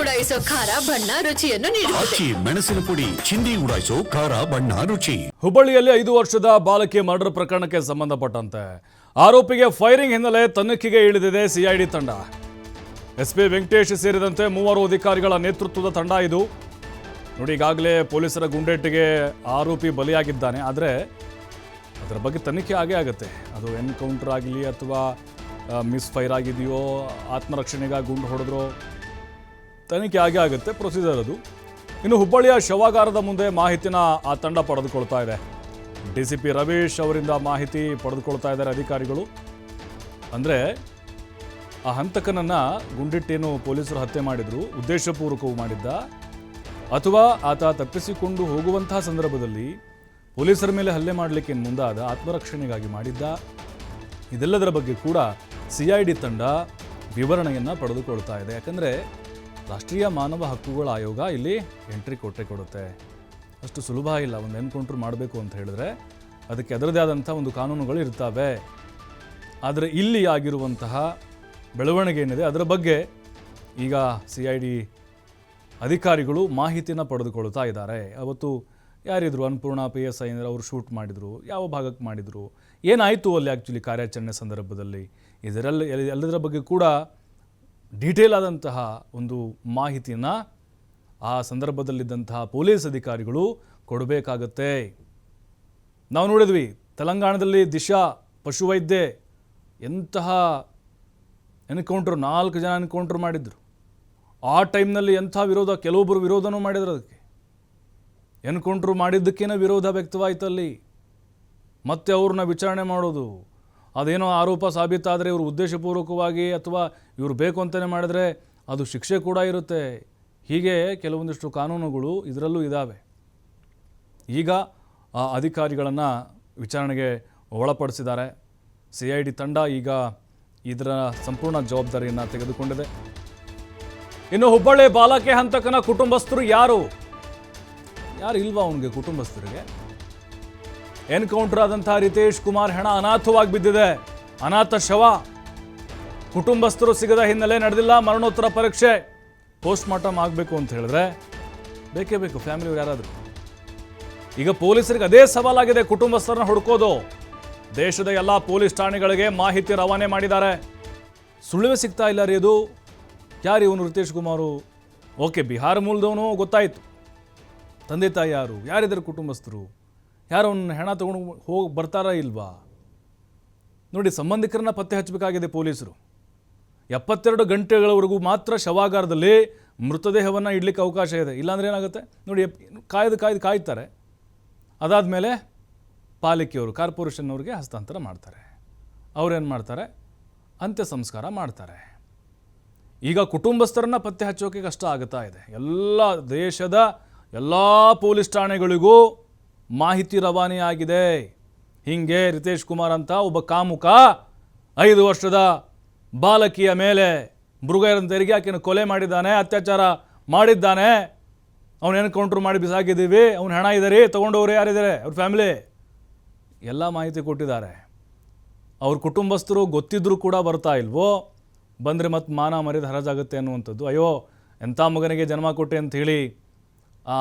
ಉಡಾಯಿಸೋ ಖಾರ ಬಣ್ಣ ರುಚಿಯನ್ನು ನೀಡುತ್ತದೆ. ಮೆಣಸಿನ ಪುಡಿ ಚಿಂದಿ ಉಡಾಯಿಸೋ ಖಾರ ಬಣ್ಣ ರುಚಿ. ಹುಬ್ಬಳ್ಳಿಯಲ್ಲಿ 5 ವರ್ಷದ ಬಾಲಕಿ ಮರ್ಡರ್ ಪ್ರಕರಣಕ್ಕೆ ಸಂಬಂಧಪಟ್ಟಂತೆ ಆರೋಪಿಗೆ ಫೈರಿಂಗ್ ಹಿನ್ನೆಲೆ ತನಿಖೆಗೆ ಇಳಿದಿದೆ ಸಿಐಡಿ ತಂಡ. ಎಸ್ಪಿ ವೆಂಕಟೇಶ್ ಸೇರಿದಂತೆ 3 ಅಧಿಕಾರಿಗಳ ನೇತೃತ್ವದ ತಂಡ ಇದು. ನೋಡಿ, ಈಗಾಗಲೇ ಪೊಲೀಸರ ಗುಂಡೇಟಿಗೆ ಆರೋಪಿ ಬಲಿಯಾಗಿದ್ದಾನೆ. ಆದರೆ ಅದರ ಬಗ್ಗೆ ತನಿಖೆ ಆಗೇ ಆಗುತ್ತೆ. ಅದು ಎನ್ಕೌಂಟರ್ ಆಗಲಿ ಅಥವಾ ಮಿಸ್ ಫೈರ್ ಆಗಿದೆಯೋ, ಆತ್ಮರಕ್ಷಣೆಗಾಗಿ ಗುಂಡು ಹೊಡೆದ್ರೋ, ತನಿಖೆ ಆಗೇ ಆಗುತ್ತೆ. ಪ್ರೊಸೀಜರ್ ಅದು. ಇನ್ನು ಹುಬ್ಬಳ್ಳಿಯ ಶವಾಗಾರದ ಮುಂದೆ ಮಾಹಿತಿನ ಆ ತಂಡ ಪಡೆದುಕೊಳ್ತಾ ಇದೆ. DCP ರವೀಶ್ ಅವರಿಂದ ಮಾಹಿತಿ ಪಡೆದುಕೊಳ್ತಾ ಇದ್ದಾರೆ ಅಧಿಕಾರಿಗಳು. ಅಂದರೆ ಆ ಹಂತಕನನ್ನು ಗುಂಡಿಟ್ಟೇನು ಪೊಲೀಸರು ಹತ್ಯೆ ಮಾಡಿದ್ರು, ಉದ್ದೇಶಪೂರ್ವಕವೂ ಮಾಡಿದ್ದ ಅಥವಾ ಆತ ತಪ್ಪಿಸಿಕೊಂಡು ಹೋಗುವಂತಹ ಸಂದರ್ಭದಲ್ಲಿ ಪೊಲೀಸರ ಮೇಲೆ ಹಲ್ಲೆ ಮಾಡಲಿಕ್ಕೆ ಮುಂದಾದ, ಆತ್ಮರಕ್ಷಣೆಗಾಗಿ ಮಾಡಿದ್ದ, ಇದೆಲ್ಲದರ ಬಗ್ಗೆ ಕೂಡ CID ತಂಡ ವಿವರಣೆಯನ್ನು ಪಡೆದುಕೊಳ್ತಾ ಇದೆ. ಯಾಕಂದರೆ ರಾಷ್ಟ್ರೀಯ ಮಾನವ ಹಕ್ಕುಗಳ ಆಯೋಗ ಇಲ್ಲಿ ಎಂಟ್ರಿ ಕೊಡುತ್ತೆ. ಅಷ್ಟು ಸುಲಭ ಇಲ್ಲ. ಒಂದು ಎನ್ಕೌಂಟ್ರ್ ಮಾಡಬೇಕು ಅಂತ ಹೇಳಿದ್ರೆ ಅದಕ್ಕೆ ಅದರದೇ ಆದಂಥ ಒಂದು ಕಾನೂನುಗಳು ಇರ್ತವೆ. ಆದರೆ ಇಲ್ಲಿ ಆಗಿರುವಂತಹ ಬೆಳವಣಿಗೆ ಏನಿದೆ ಅದರ ಬಗ್ಗೆ ಈಗ CID ಅಧಿಕಾರಿಗಳು ಮಾಹಿತಿನ ಪಡೆದುಕೊಳ್ತಾ ಇದ್ದಾರೆ. ಅವತ್ತು ಯಾರಿದ್ರು, ಅನ್ನಪೂರ್ಣ PSI ಅಂದರೆ ಅವರು ಶೂಟ್ ಮಾಡಿದರು, ಯಾವ ಭಾಗಕ್ಕೆ ಮಾಡಿದರು, ಏನಾಯಿತು ಅಲ್ಲಿ ಆ್ಯಕ್ಚುಲಿ ಕಾರ್ಯಾಚರಣೆ ಸಂದರ್ಭದಲ್ಲಿ, ಎಲ್ಲದರ ಬಗ್ಗೆ ಕೂಡ ಡೀಟೇಲ್ ಆದಂತಹ ಒಂದು ಮಾಹಿತಿಯನ್ನು ಆ ಸಂದರ್ಭದಲ್ಲಿದ್ದಂತಹ ಪೊಲೀಸ್ ಅಧಿಕಾರಿಗಳು ಕೊಡಬೇಕಾಗತ್ತೆ. ನಾವು ನೋಡಿದ್ವಿ ತೆಲಂಗಾಣದಲ್ಲಿ ದಿಶಾ ಪಶುವೈದ್ಯೆ ಎಂತಹ ಎನ್ಕೌಂಟ್ರ್, 4 ಜನ ಎನ್ಕೌಂಟ್ರ್ ಮಾಡಿದ್ರು. ಆ ಟೈಮ್ನಲ್ಲಿ ಎಂಥ ವಿರೋಧ, ಕೆಲವೊಬ್ಬರು ವಿರೋಧನೂ ಮಾಡಿದ್ರು. ಅದಕ್ಕೆ ಎನ್ಕೌಂಟ್ರ್ ಮಾಡಿದ್ದಕ್ಕೇನೋ ವಿರೋಧ ವ್ಯಕ್ತವಾಯ್ತಲ್ಲಿ. ಮತ್ತೆ ಅವ್ರನ್ನ ವಿಚಾರಣೆ ಮಾಡೋದು, ಅದೇನೋ ಆರೋಪ ಸಾಬೀತಾದರೆ ಇವರು ಉದ್ದೇಶಪೂರ್ವಕವಾಗಿ ಅಥವಾ ಇವರು ಬೇಕು ಅಂತಲೇ ಮಾಡಿದ್ರೆ ಅದು ಶಿಕ್ಷೆ ಕೂಡ ಇರುತ್ತೆ. ಹೀಗೆ ಕೆಲವೊಂದಿಷ್ಟು ಕಾನೂನುಗಳು ಇದರಲ್ಲೂ ಇದ್ದಾವೆ. ಈಗ ಆ ಅಧಿಕಾರಿಗಳನ್ನು ವಿಚಾರಣೆಗೆ ಒಳಪಡಿಸಿದ್ದಾರೆ. CID ತಂಡ ಈಗ ಇದರ ಸಂಪೂರ್ಣ ಜವಾಬ್ದಾರಿಯನ್ನು ತೆಗೆದುಕೊಂಡಿದೆ. ಇನ್ನು ಹುಬ್ಬಳ್ಳಿ ಬಾಲಕಿ ಹಂತಕನ ಕುಟುಂಬಸ್ಥರು ಯಾರು ಇಲ್ವಾ ಅವನಿಗೆ ಕುಟುಂಬಸ್ಥರಿಗೆ? ಎನ್ಕೌಂಟರ್ ಆದಂಥ ರಿತೇಶ್ ಕುಮಾರ್ ಹೆಣ ಅನಾಥವಾಗಿ ಬಿದ್ದಿದೆ. ಅನಾಥ ಶವ. ಕುಟುಂಬಸ್ಥರು ಸಿಗದ ಹಿನ್ನೆಲೆ ನಡೆದಿಲ್ಲ ಮರಣೋತ್ತರ ಪರೀಕ್ಷೆ. ಪೋಸ್ಟ್ ಮಾರ್ಟಮ್ ಆಗಬೇಕು ಅಂತ ಹೇಳಿದ್ರೆ ಬೇಕೇ ಬೇಕು ಫ್ಯಾಮಿಲಿಯವ್ರು ಯಾರಾದರೂ. ಈಗ ಪೊಲೀಸರಿಗೆ ಅದೇ ಸವಾಲಾಗಿದೆ, ಕುಟುಂಬಸ್ಥರನ್ನ ಹುಡುಕೋದು. ದೇಶದ ಎಲ್ಲ ಪೊಲೀಸ್ ಠಾಣೆಗಳಿಗೆ ಮಾಹಿತಿ ರವಾನೆ ಮಾಡಿದ್ದಾರೆ. ಸುಳಿವೇ ಸಿಗ್ತಾ ಇಲ್ಲ ರೀ. ಅದು ಯಾರು ಇವನು ರಿತೇಶ್ ಕುಮಾರು? ಓಕೆ, ಬಿಹಾರ ಮೂಲದವನು ಗೊತ್ತಾಯಿತು. ತಂದೆ ತಾಯಿ ಯಾರಿದ್ದಾರೆ ಕುಟುಂಬಸ್ಥರು? ಯಾರು ಅವನ್ನ ಹೆಣ ತೊಗೊಂಡು ಹೋಗಿ ಬರ್ತಾರಾ ಇಲ್ವಾ? ನೋಡಿ, ಸಂಬಂಧಿಕರನ್ನ ಪತ್ತೆ ಹಚ್ಚಬೇಕಾಗಿದೆ ಪೊಲೀಸರು. 72 ಗಂಟೆಗಳವರೆಗೂ ಮಾತ್ರ ಶವಾಗಾರದಲ್ಲಿ ಮೃತದೇಹವನ್ನು ಇಡಲಿಕ್ಕೆ ಅವಕಾಶ ಇದೆ. ಇಲ್ಲಾಂದ್ರೆ ಏನಾಗುತ್ತೆ ನೋಡಿ, ಕಾಯ್ತಾರೆ. ಅದಾದಮೇಲೆ ಪಾಲಿಕೆಯವರು, ಕಾರ್ಪೊರೇಷನ್ನವ್ರಿಗೆ ಹಸ್ತಾಂತರ ಮಾಡ್ತಾರೆ. ಅವ್ರೇನು ಮಾಡ್ತಾರೆ? ಅಂತ್ಯ ಸಂಸ್ಕಾರ ಮಾಡ್ತಾರೆ. ಈಗ ಕುಟುಂಬಸ್ಥರನ್ನ ಪತ್ತೆ ಹಚ್ಚೋಕೆ ಕಷ್ಟ ಆಗುತ್ತಾ ಇದೆ. ಎಲ್ಲ ದೇಶದ ಎಲ್ಲ ಪೊಲೀಸ್ ಠಾಣೆಗಳಿಗೂ ಮಾಹಿತಿ ರವಾನೆಯಾಗಿದೆ. ಹೀಗೆ ರಿತೇಶ್ ಕುಮಾರ್ ಅಂತ ಒಬ್ಬ ಕಾಮುಕ 5 ವರ್ಷದ ಬಾಲಕಿಯ ಮೇಲೆ ಮೃಗಯರಂತ ತೆರಿಗೆ ಆಕೆಯನ್ನು ಕೊಲೆ ಮಾಡಿದ್ದಾನೆ, ಅತ್ಯಾಚಾರ ಮಾಡಿದ್ದಾನೆ. ಅವನು ಎನ್ಕೌಂಟ್ರ್ ಮಾಡಿ ಬಿಸಾಕಿದ್ದೀವಿ, ಅವನು ಹಣ ಇದ್ದಾರೆ, ತೊಗೊಂಡವ್ರು ಯಾರಿದ್ದಾರೆ, ಅವ್ರ ಫ್ಯಾಮಿಲಿ ಎಲ್ಲ ಮಾಹಿತಿ ಕೊಟ್ಟಿದ್ದಾರೆ. ಅವ್ರ ಕುಟುಂಬಸ್ಥರು ಗೊತ್ತಿದ್ರೂ ಕೂಡ ಬರ್ತಾ ಇಲ್ವೋ? ಬಂದರೆ ಮತ್ತೆ ಮಾನ ಮರ್ಯಾದೆ ಹರಾಜಾಗುತ್ತೆ ಅನ್ನುವಂಥದ್ದು. ಅಯ್ಯೋ, ಎಂಥ ಮಗನಿಗೆ ಜನ್ಮ ಕೊಟ್ಟೆ ಅಂಥೇಳಿ ಆ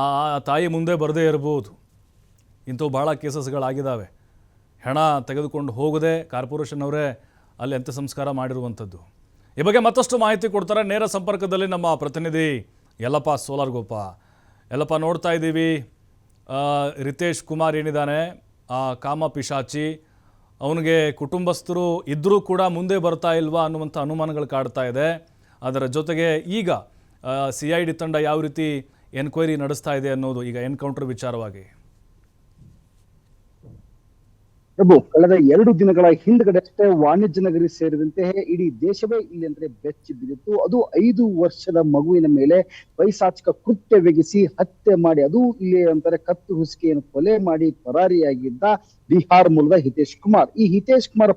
ತಾಯಿ ಮುಂದೆ ಬರದೇ ಇರ್ಬೋದು. ಇಂಥವು ಭಾಳ ಕೇಸಸ್ಗಳಾಗಿದ್ದಾವೆ. ಹೆಣ ತೆಗೆದುಕೊಂಡು ಹೋಗದೆ ಕಾರ್ಪೊರೇಷನ್ ಅವರೇ ಅಲ್ಲಿ ಅಂತ್ಯ ಸಂಸ್ಕಾರ ಮಾಡಿರುವಂಥದ್ದು. ಈ ಬಗ್ಗೆ ಮತ್ತಷ್ಟು ಮಾಹಿತಿ ಕೊಡ್ತಾರೆ. ನೇರ ಸಂಪರ್ಕದಲ್ಲಿ ನಮ್ಮ ಪ್ರತಿನಿಧಿ ಯಲ್ಲಪ್ಪ ಸೋಲಾರ್ಗೋಪ. ಯಲ್ಲಪ್ಪ, ನೋಡ್ತಾ ಇದ್ದೀವಿ ರಿತೇಶ್ ಕುಮಾರ್ ಏನಿದ್ದಾನೆ ಆ ಕಾಮ ಪಿಶಾಚಿ, ಅವನಿಗೆ ಕುಟುಂಬಸ್ಥರು ಇದ್ದರೂ ಕೂಡ ಮುಂದೆ ಬರ್ತಾ ಇಲ್ವಾ ಅನ್ನುವಂಥ ಅನುಮಾನಗಳು ಕಾಡ್ತಾ ಇದೆ. ಅದರ ಜೊತೆಗೆ ಈಗ CID ತಂಡ ಯಾವ ರೀತಿ ಎನ್ಕ್ವೈರಿ ನಡೆಸ್ತಾ ಇದೆ ಅನ್ನೋದು ಈಗ ಎನ್ಕೌಂಟರ್ ವಿಚಾರವಾಗಿ. ಪ್ರಭು, ಕಳೆದ 2 ದಿನಗಳ ಹಿಂದ್ಗಡೆ ಅಷ್ಟೇ ವಾಣಿಜ್ಯ ನಗರಿ ಸೇರಿದಂತೆ ಇಡೀ ದೇಶವೇ ಇಲ್ಲಿ ಅಂದ್ರೆ ಬೆಚ್ಚಿ ಬಿದ್ದಿತ್ತು. ಅದು 5 ವರ್ಷದ ಮಗುವಿನ ಮೇಲೆ ಪೈಶಾಚಿಕ ಕೃತ್ಯವೆಗಿಸಿ ಹತ್ಯೆ ಮಾಡಿ, ಅದು ಇಲ್ಲಿ ಅಂತಾರೆ ಕತ್ತು ಹುಸಿಕೆಯನ್ನು ಕೊಲೆ ಮಾಡಿ ಪರಾರಿಯಾಗಿದ್ದ ಬಿಹಾರ್ ಮೂಲದ ಹಿತೇಶ್ ಕುಮಾರ್. ಈ ಹಿತೇಶ್ ಕುಮಾರ್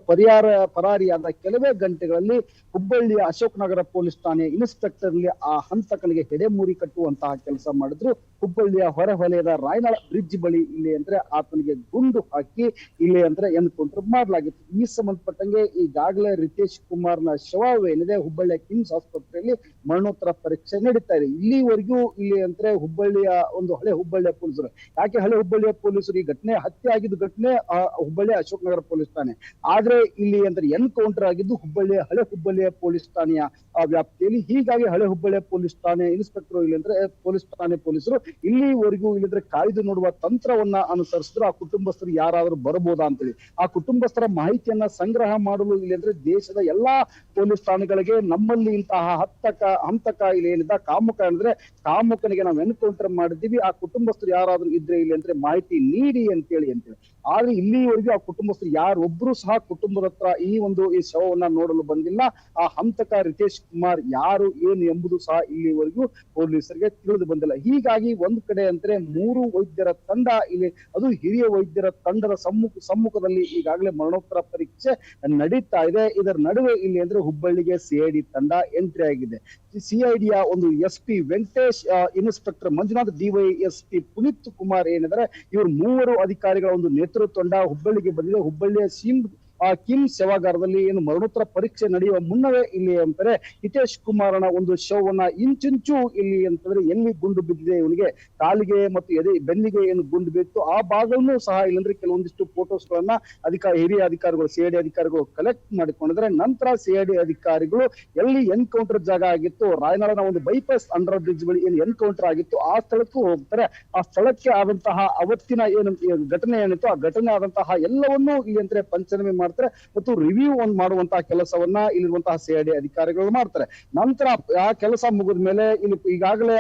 ಪರಾರಿಯಾದ ಕೆಲವೇ ಗಂಟೆಗಳಲ್ಲಿ ಹುಬ್ಬಳ್ಳಿಯ ಅಶೋಕ್ ನಗರ ಪೊಲೀಸ್ ಠಾಣೆ ಇನ್ಸ್ಪೆಕ್ಟರ್ಲಿ ಆ ಹಂತಕನಿಗೆ ಹೆಡೆಮೂರಿ ಕಟ್ಟುವಂತಹ ಕೆಲಸ ಮಾಡಿದ್ರು. ಹುಬ್ಬಳ್ಳಿಯ ಹೊರವಲಯದ ರಾಯನಾಳ ಬ್ರಿಡ್ಜ್ ಬಳಿ ಇಲ್ಲಿ ಅಂದ್ರೆ ಆತನಿಗೆ ಗುಂಡು ಹಾಕಿ ಇಲ್ಲಿ ಅಂದ್ರೆ ಎನ್ಕೌಂಟರ್ ಮಾಡಲಾಗಿತ್ತು. ಈ ಸಂಬಂಧಪಟ್ಟಂಗೆ ಈಗಾಗಲೇ ರಿತೇಶ್ ಕುಮಾರ್ನ ಶವವೇನಿದೆ ಹುಬ್ಬಳ್ಳಿಯ ಕಿಮ್ಸ್ ಆಸ್ಪತ್ರೆಯಲ್ಲಿ ಮರಣೋತ್ತರ ಪರೀಕ್ಷೆ ನಡೀತಾ ಇದೆ. ಇಲ್ಲಿವರೆಗೂ ಇಲ್ಲಿ ಅಂದ್ರೆ ಹುಬ್ಬಳ್ಳಿಯ ಒಂದು ಹಳೆ ಹುಬ್ಬಳ್ಳಿಯ ಪೊಲೀಸರು, ಯಾಕೆ ಹಳೆ ಹುಬ್ಬಳ್ಳಿಯ ಪೊಲೀಸರು, ಈ ಘಟನೆ ಹತ್ಯೆ ಆಗಿದ್ದು ಘಟನೆ ಹುಬ್ಬಳ್ಳಿಯ ಅಶೋಕ್ ನಗರ ಪೊಲೀಸ್ ಠಾಣೆ, ಆದ್ರೆ ಇಲ್ಲಿ ಅಂದ್ರೆ ಎನ್ಕೌಂಟರ್ ಆಗಿದ್ದು ಹುಬ್ಬಳ್ಳಿಯ ಹಳೆ ಹುಬ್ಬಳ್ಳಿಯ ಪೊಲೀಸ್ ಠಾಣೆಯ ವ್ಯಾಪ್ತಿಯಲ್ಲಿ. ಹೀಗಾಗಿ ಹಳೆ ಹುಬ್ಬಳ್ಳಿಯ ಪೊಲೀಸ್ ಠಾಣೆ ಇನ್ಸ್ಪೆಕ್ಟರ್ ಇಲ್ಲಿ ಅಂದ್ರೆ ಪೊಲೀಸ್ ಠಾಣೆ ಪೊಲೀಸರು ಇಲ್ಲಿವರೆಗೂ ಇಲ್ಲಿದ್ರೆ ಕಾಯ್ದು ನೋಡುವ ತಂತ್ರವನ್ನ ಅನುಸರಿಸಿದ್ರು ಆ ಕುಟುಂಬಸ್ಥರು ಯಾರಾದ್ರೂ ಬರಬಹುದಾ ಅಂತೇಳಿ. ಆ ಕುಟುಂಬಸ್ಥರ ಮಾಹಿತಿಯನ್ನ ಸಂಗ್ರಹ ಮಾಡಲು ಇಲ್ಲಿ ಅಂದ್ರೆ ದೇಶದ ಎಲ್ಲಾ ಪೊಲೀಸ್ ಠಾಣೆಗಳಿಗೆ ನಮ್ಮಲ್ಲಿ ಇಂತಹ ಹಂತಕ ಇಲ್ಲಿ ಏನಿದ್ದ ಕಾಮುಕ ಅಂದ್ರೆ ಕಾಮುಕನಿಗೆ ನಾವು ಎನ್ಕೌಂಟರ್ ಮಾಡಿದ್ದೀವಿ, ಆ ಕುಟುಂಬಸ್ಥರು ಯಾರಾದ್ರೂ ಇದ್ರೆ ಇಲ್ಲಿ ಅಂದ್ರೆ ಮಾಹಿತಿ ನೀಡಿ ಅಂತೇಳಿ. ಆದ್ರೆ ಇಲ್ಲಿವರೆಗೂ ಆ ಕುಟುಂಬಸ್ಥರು ಯಾರೊಬ್ರು ಸಹ ಕುಟುಂಬದ ಹತ್ರ ಈ ಶವವನ್ನ ನೋಡಲು ಬಂದಿಲ್ಲ. ಆ ಹಂತಕ ರಿತೇಶ್ ಕುಮಾರ್ ಯಾರು ಏನು ಎಂಬುದು ಸಹ ಇಲ್ಲಿವರೆಗೂ ಪೊಲೀಸರಿಗೆ ತಿಳಿದು ಬಂದಿಲ್ಲ. ಹೀಗಾಗಿ ಒಂದ್ ಕಡೆ ಅಂದ್ರೆ 3 ವೈದ್ಯರ ತಂಡ ಇಲ್ಲಿ, ಅದು ಹಿರಿಯ ವೈದ್ಯರ ತಂಡದ ಸಮ್ಮುಖದಲ್ಲಿ ಈಗಾಗಲೇ ಮರಣೋತ್ತರ ಪರೀಕ್ಷೆ ನಡೀತಾ ಇದೆ. ಇದರ ನಡುವೆ ಇಲ್ಲಿ ಅಂದ್ರೆ ಹುಬ್ಬಳ್ಳಿಗೆ ಸಿಐಡಿ ತಂಡ ಎಂಟ್ರಿ ಆಗಿದೆ. ಸಿಐಡಿಯ ಒಂದು SP Venkatesh, inspector Manjunath, DYSP Puneeth Kumar ಏನಿದ್ದಾರೆ, ಇವರು 3 ಅಧಿಕಾರಿಗಳ ಒಂದು ನೇತೃತ್ವ ತಂಡ ಹುಬ್ಬಳ್ಳಿಗೆ ಬಂದಿದೆ. ಹುಬ್ಬಳ್ಳಿಯ ಕಿಮ್ಸ್ ಶವಾಗಾರದಲ್ಲಿ ಏನು ಮರಣೋತ್ತರ ಪರೀಕ್ಷೆ ನಡೆಯುವ ಮುನ್ನವೇ ಇಲ್ಲಿ ಅಂತಾರೆ ಹಿತೇಶ್ ಕುಮಾರನ ಒಂದು ಶವವನ್ನ ಇಂಚಿಂಚು ಇಲ್ಲಿ ಅಂತಂದ್ರೆ ಎಲ್ಲಿ ಗುಂಡು ಬಿದ್ದಿದೆ, ಇವನಿಗೆ ಕಾಲಿಗೆ ಮತ್ತು ಬೆನ್ನಿಗೆ ಏನು ಗುಂಡು ಬಿತ್ತು ಆ ಭಾಗವನ್ನು ಸಹ ಇಲ್ಲಂದ್ರೆ ಕೆಲವೊಂದಿಷ್ಟು ಫೋಟೋಸ್ ಗಳನ್ನ ಹಿರಿಯ ಅಧಿಕಾರಿಗಳು ಸಿಐಡಿ ಅಧಿಕಾರಿಗಳು ಕಲೆಕ್ಟ್ ಮಾಡಿಕೊಂಡಿದ್ರೆ, ನಂತರ ಸಿಐಡಿ ಅಧಿಕಾರಿಗಳು ಎಲ್ಲಿ ಎನ್ಕೌಂಟರ್ ಜಾಗ ಆಗಿತ್ತು, ರಾಯನಗರದ ಒಂದು ಬೈಪಾಸ್ ಅಂಡರ್ ಬ್ರಿಡ್ಜ್ ಬಳಿ ಏನು ಎನ್ಕೌಂಟರ್ ಆಗಿತ್ತು ಆ ಸ್ಥಳಕ್ಕೂ ಹೋಗ್ತಾರೆ. ಆ ಸ್ಥಳಕ್ಕೆ ಆದಂತಹ ಅವತ್ತಿನ ಏನು ಘಟನೆ ಏನಿತ್ತು ಆ ಘಟನೆ ಆದಂತಹ ಎಲ್ಲವನ್ನೂ ಇಲ್ಲಿ ಅಂದ್ರೆ ಪಂಚನಾಮೆ ಮಾಡ್ತಾರೆ ಮತ್ತು ರಿವ್ಯೂ ಮಾಡುವಂತಹ ಕೆಲಸವನ್ನ ಇಲ್ಲಿರುವಂತಹ ಸಿಐಡಿ ಅಧಿಕಾರಿಗಳು ಮಾಡ್ತಾರೆ. ನಂತರ ಆ ಕೆಲಸ ಮುಗಿದ ಮೇಲೆ ಇಲ್ಲಿ ಈಗಾಗಲೇ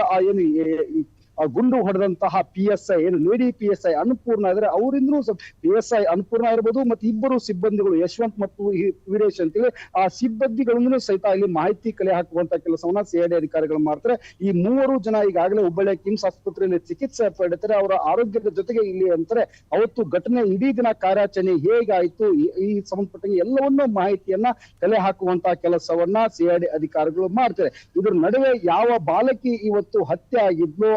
ಗುಂಡು ಹೊಡೆದಂತಹ PSI ಏನು ಲೇಡಿ PSI ಅನ್ನಪೂರ್ಣ ಇದ್ರೆ, ಅವರಿಂದಲೂ PSI ಅನ್ನಪೂರ್ಣ ಇರ್ಬೋದು ಮತ್ತೆ ಇಬ್ಬರು ಸಿಬ್ಬಂದಿಗಳು ಯಶವಂತ್ ಮತ್ತು ವೀರೇಶ್ ಅಂತೇಳಿ ಆ ಸಿಬ್ಬಂದಿಗಳಿಂದಲೂ ಸಹಿತ ಇಲ್ಲಿ ಮಾಹಿತಿ ಕಲೆ ಹಾಕುವಂತ ಕೆಲಸವನ್ನ ಸಿಐಡಿ ಅಧಿಕಾರಿಗಳು ಮಾಡ್ತಾರೆ. ಈ 3 ಜನ ಈಗಾಗಲೇ ಹುಬ್ಬಳ್ಳಿಯ ಕಿಮ್ಸ್ ಆಸ್ಪತ್ರೆಯಲ್ಲಿ ಚಿಕಿತ್ಸೆ ಪಡೆಯುತ್ತಾರೆ. ಅವರ ಆರೋಗ್ಯದ ಜೊತೆಗೆ ಇಲ್ಲಿ ಅಂತಾರೆ ಅವತ್ತು ಘಟನೆ ಇಡೀ ದಿನ ಕಾರ್ಯಾಚರಣೆ ಹೇಗಾಯ್ತು ಈ ಸಂಬಂಧಪಟ್ಟ ಎಲ್ಲವನ್ನೂ ಮಾಹಿತಿಯನ್ನ ಕಲೆ ಹಾಕುವಂತಹ ಕೆಲಸವನ್ನ ಸಿಐಡಿ ಅಧಿಕಾರಿಗಳು ಮಾಡ್ತಾರೆ. ಇದ್ರ ನಡುವೆ ಯಾವ ಬಾಲಕಿ ಇವತ್ತು ಹತ್ಯೆ ಆಗಿದ್ಲು,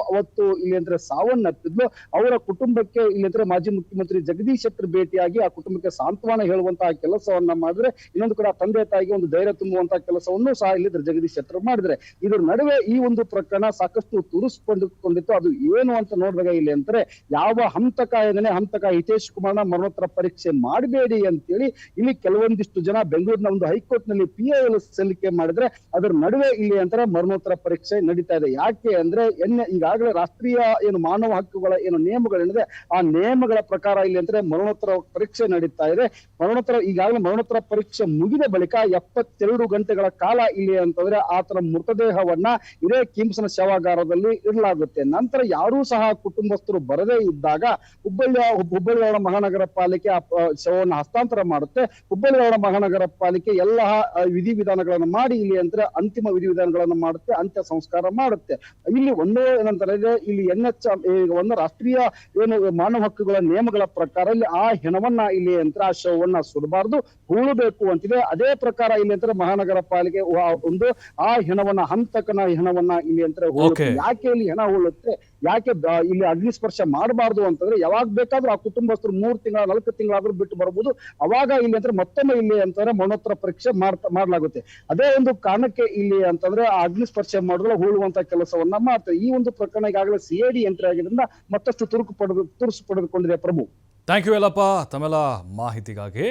ಇಲ್ಲಿ ಅಂದ್ರೆ ಸಾವನ್ನಪ್ಪಿದ್ಲು, ಅವರ ಕುಟುಂಬಕ್ಕೆ ಇಲ್ಲಿ ಅಂದ್ರೆ ಮಾಜಿ ಮುಖ್ಯಮಂತ್ರಿ ಜಗದೀಶ್ ಶೆಟ್ಟರ್ ಭೇಟಿಯಾಗಿ ಆ ಕುಟುಂಬಕ್ಕೆ ಸಾಂತ್ವನ ಹೇಳುವಂತಹ ಕೆಲಸವನ್ನ ಮಾಡಿದ್ರೆ, ಇನ್ನೊಂದು ಕಡೆ ತಂದೆ ತಾಯಿಗೆ ಒಂದು ಧೈರ್ಯ ತುಂಬುವಂತಹ ಕೆಲಸವನ್ನು ಸಹ ಇಲ್ಲಿ ಜಗದೀಶ್ ಶೆಟ್ಟರ್ ಮಾಡಿದ್ರೆ. ಇದ್ರ ನಡುವೆ ಈ ಒಂದು ಪ್ರಕರಣ ಸಾಕಷ್ಟು ತುರುಸ್ಕೊಂಡಿತ್ತು. ಅದು ಏನು ಅಂತ ನೋಡಿದಾಗ ಇಲ್ಲಿ ಅಂತಾರೆ ಯಾವ ಹಂತಕ ಹಿತೇಶ್ ಕುಮಾರ್ನ ಮರಣೋತ್ತರ ಪರೀಕ್ಷೆ ಮಾಡಬೇಡಿ ಅಂತೇಳಿ ಇಲ್ಲಿ ಕೆಲವೊಂದಿಷ್ಟು ಜನ ಬೆಂಗಳೂರಿನ ಒಂದು ಹೈಕೋರ್ಟ್ ನಲ್ಲಿ PIL ಸಲ್ಲಿಕೆ ಮಾಡಿದ್ರೆ, ಅದರ ನಡುವೆ ಇಲ್ಲಿ ಅಂತಾರೆ ಮರಣೋತ್ತರ ಪರೀಕ್ಷೆ ನಡೀತಾ ಇದೆ. ಯಾಕೆ ಅಂದ್ರೆ ಈಗಾಗಲೇ ರಾಷ್ಟ್ರೀಯ ಏನು ಮಾನವ ಹಕ್ಕುಗಳ ಏನು ನಿಯಮಗಳೇನಿದೆ ಆ ನಿಯಮಗಳ ಪ್ರಕಾರ ಇಲ್ಲಿ ಅಂದ್ರೆ ಮರಣೋತ್ತರ ಪರೀಕ್ಷೆ ನಡೀತಾ ಇದೆ. ಈಗಾಗಲೇ ಮರಣೋತ್ತರ ಪರೀಕ್ಷೆ ಮುಗಿದ ಬಳಿಕ 72 ಗಂಟೆಗಳ ಕಾಲ ಇಲ್ಲಿ ಅಂತಂದ್ರೆ ಆತನ ಮೃತದೇಹವನ್ನ ಇದೇ ಕಿಮ್ಸ್ನ ಶವಾಗಾರದಲ್ಲಿ ಇಡಲಾಗುತ್ತೆ. ನಂತರ ಯಾರೂ ಸಹ ಕುಟುಂಬಸ್ಥರು ಬರದೇ ಇದ್ದಾಗ ಹುಬ್ಬಳ್ಳಿ ಮಹಾನಗರ ಪಾಲಿಕೆ ಆ ಶವವನ್ನು ಹಸ್ತಾಂತರ ಮಾಡುತ್ತೆ. ಹುಬ್ಬಳ್ಳಿ ಮಹಾನಗರ ಪಾಲಿಕೆ ಎಲ್ಲ ವಿಧಿವಿಧಾನಗಳನ್ನು ಮಾಡಿ ಇಲ್ಲಿ ಅಂದ್ರೆ ಅಂತಿಮ ವಿಧಿವಿಧಾನಗಳನ್ನು ಮಾಡುತ್ತೆ, ಅಂತ್ಯ ಸಂಸ್ಕಾರ ಮಾಡುತ್ತೆ. ಇಲ್ಲಿ ಒಂದೇ ಏನಂತಾರೆ ಇಲ್ಲಿ ಒಂದು ರಾಷ್ಟ್ರೀಯ ಏನು ಮಾನವ ಹಕ್ಕುಗಳ ನಿಯಮಗಳ ಪ್ರಕಾರ ಇಲ್ಲಿ ಆ ಹೆಣವನ್ನ ಇಲ್ಲಿ ಯಂತ್ರ ಆ ಶವವನ್ನ ಸುಡಬಾರ್ದು, ಹೂಳಬೇಕು ಅಂತಿದೆ. ಅದೇ ಪ್ರಕಾರ ಇಲ್ಲಿ ಅಂತ ಮಹಾನಗರ ಪಾಲಿಕೆ ಒಂದು ಆ ಹಂತಕನ ಹೆಣವನ್ನ ಇಲ್ಲಿ ಅಂತ ಯಾಕೆ ಇಲ್ಲಿ ಹೆಣ ಹೂಳುತ್ತೆ, ಯಾಕೆ ಇಲ್ಲಿ ಅಗ್ನಿಸ್ಪರ್ಶ ಮಾಡಬಾರ್ದು ಅಂತಂದ್ರೆ ಯಾವಾಗ ಬೇಕಾದ್ರೂ ಆ ಕುಟುಂಬಸ್ಥರು 3 ತಿಂಗಳ 4 ತಿಂಗಳಾದ್ರೂ ಬಿಟ್ಟು ಬರಬಹುದು. ಅವಾಗ ಇಲ್ಲಿ ಅಂದ್ರೆ ಮತ್ತೊಮ್ಮೆ ಇಲ್ಲಿ ಅಂತಂದ್ರೆ ಮರಣೋತ್ತರ ಪರೀಕ್ಷೆ ಮಾಡಲಾಗುತ್ತೆ. ಅದೇ ಒಂದು ಕಾರಣಕ್ಕೆ ಇಲ್ಲಿ ಅಂತಂದ್ರೆ ಆ ಅಗ್ನಿಸ್ಪರ್ಶ ಮಾಡಿದ್ರೆ ಹೂಳುವಂತ ಕೆಲಸವನ್ನ ಮಾಡ್ತಾರೆ. ಈ ಒಂದು ಪ್ರಕರಣ ಈಗಾಗಲೇ ಸಿಐಡಿ ಎಂಟ್ರಿ ಆಗಿದ್ರಿಂದ ಮತ್ತಷ್ಟು ತುರುಸು ಪಡೆದುಕೊಂಡಿದೆ. ಪ್ರಭು, ಥ್ಯಾಂಕ್ ಯು ಎಲ್ಲಪ್ಪ ತಮ್ಮೆಲ್ಲ ಮಾಹಿತಿಗಾಗಿ.